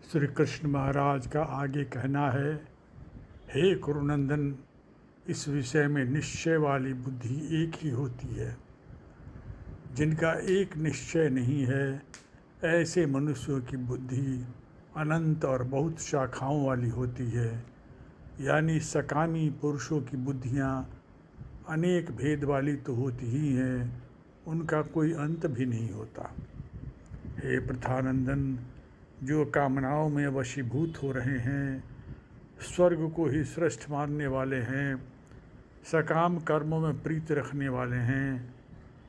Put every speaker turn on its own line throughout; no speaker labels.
श्री कृष्ण महाराज का आगे कहना है, हे कुरुनंदन, इस विषय में निश्चय वाली बुद्धि एक ही होती है। जिनका एक निश्चय नहीं है, ऐसे मनुष्यों की बुद्धि अनंत और बहुत शाखाओं वाली होती है। यानी सकामी पुरुषों की बुद्धियाँ अनेक भेद वाली तो होती ही हैं, उनका कोई अंत भी नहीं होता। हे प्रथानंदन, जो कामनाओं में वशीभूत हो रहे हैं, स्वर्ग को ही श्रेष्ठ मानने वाले हैं, सकाम कर्मों में प्रीति रखने वाले हैं,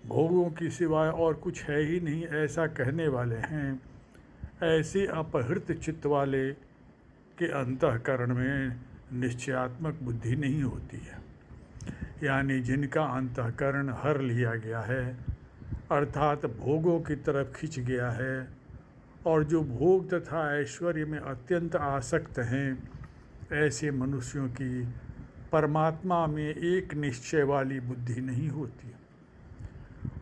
भोगों की सिवाय और कुछ है ही नहीं ऐसा कहने वाले हैं, ऐसे अपहृत चित्त वाले के अंतःकरण में निश्चयात्मक बुद्धि नहीं होती है। यानी जिनका अंतःकरण हर लिया गया है, अर्थात भोगों की तरफ खिंच गया है, और जो भोग तथा ऐश्वर्य में अत्यंत आसक्त हैं, ऐसे मनुष्यों की परमात्मा में एक निश्चय वाली बुद्धि नहीं होती।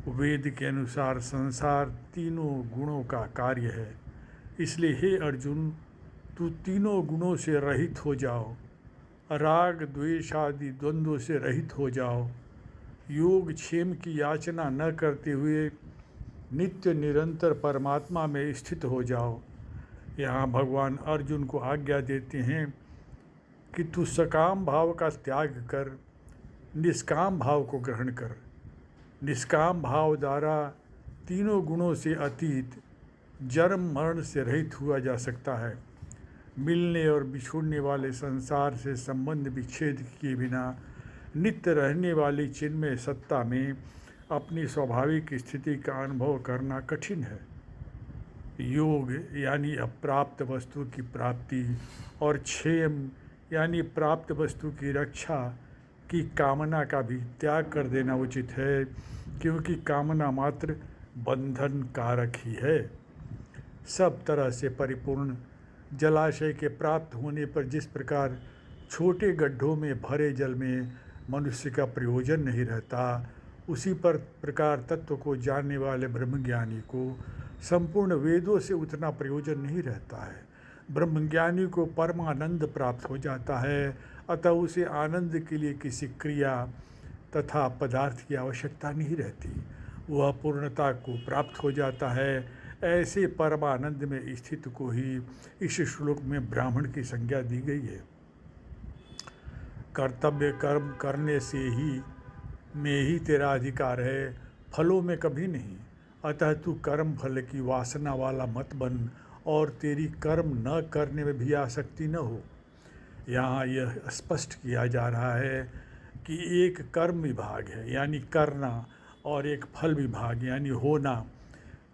वेद के अनुसार संसार तीनों गुणों का कार्य है। इसलिए हे अर्जुन, तू तीनों गुणों से रहित हो जाओ, राग द्वेष आदि द्वंद्वों से रहित हो जाओ, योग क्षेम की याचना न करते हुए नित्य निरंतर परमात्मा में स्थित हो जाओ। यहाँ भगवान अर्जुन को आज्ञा देते हैं कि तू सकाम भाव का त्याग कर, निष्काम भाव को ग्रहण कर। निष्काम भाव द्वारा तीनों गुणों से अतीत जन्म मरण से रहित हुआ जा सकता है। मिलने और बिछुड़ने वाले संसार से संबंध विच्छेद किए बिना नित्य रहने वाली चिन्मय सत्ता में अपनी स्वाभाविक स्थिति का अनुभव करना कठिन है। योग यानी अप्राप्त वस्तु की प्राप्ति और क्षेम यानी प्राप्त वस्तु की रक्षा की कामना का भी त्याग कर देना उचित है, क्योंकि कामना मात्र बंधन कारक ही है। सब तरह से परिपूर्ण जलाशय के प्राप्त होने पर जिस प्रकार छोटे गड्ढों में भरे जल में मनुष्य का प्रयोजन नहीं रहता, उसी प्रकार तत्व को जानने वाले ब्रह्मज्ञानी को संपूर्ण वेदों से उतना प्रयोजन नहीं रहता है। ब्रह्मज्ञानी को परमानंद प्राप्त हो जाता है, अतः उसे आनंद के लिए किसी क्रिया तथा पदार्थ की आवश्यकता नहीं रहती। वह पूर्णता को प्राप्त हो जाता है। ऐसे परमानंद में स्थित को ही इस श्लोक में ब्राह्मण की संज्ञा दी गई है। कर्तव्य कर्म करने से ही में ही तेरा अधिकार है, फलों में कभी नहीं। अतः तू कर्म फल की वासना वाला मत बन और तेरी कर्म न करने में भी आसक्ति न हो। यहाँ यह स्पष्ट किया जा रहा है कि एक कर्म विभाग है यानी करना, और एक फल विभाग यानी होना।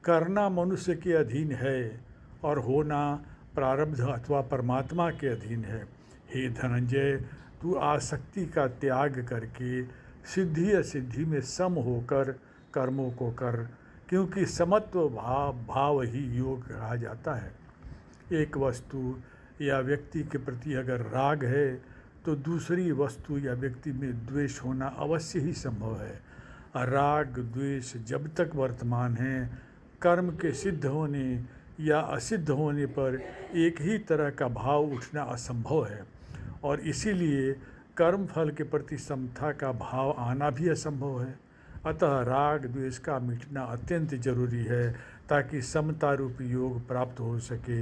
करना मनुष्य के अधीन है और होना प्रारब्ध अथवा परमात्मा के अधीन है। हे धनंजय, तू आसक्ति का त्याग करके सिद्धि असिद्धि में सम होकर कर्मों को कर, क्योंकि समत्व भाव ही योग कहा जाता है। एक वस्तु या व्यक्ति के प्रति अगर राग है तो दूसरी वस्तु या व्यक्ति में द्वेष होना अवश्य ही संभव है। राग द्वेष जब तक वर्तमान है, कर्म के सिद्ध होने या असिद्ध होने पर एक ही तरह का भाव उठना असंभव है, और इसीलिए कर्म फल के प्रति समता का भाव आना भी असंभव है। अतः राग द्वेष का मिटना अत्यंत जरूरी है, ताकि समता रूपी योग प्राप्त हो सके।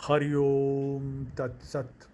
हरि ओम तत्सत।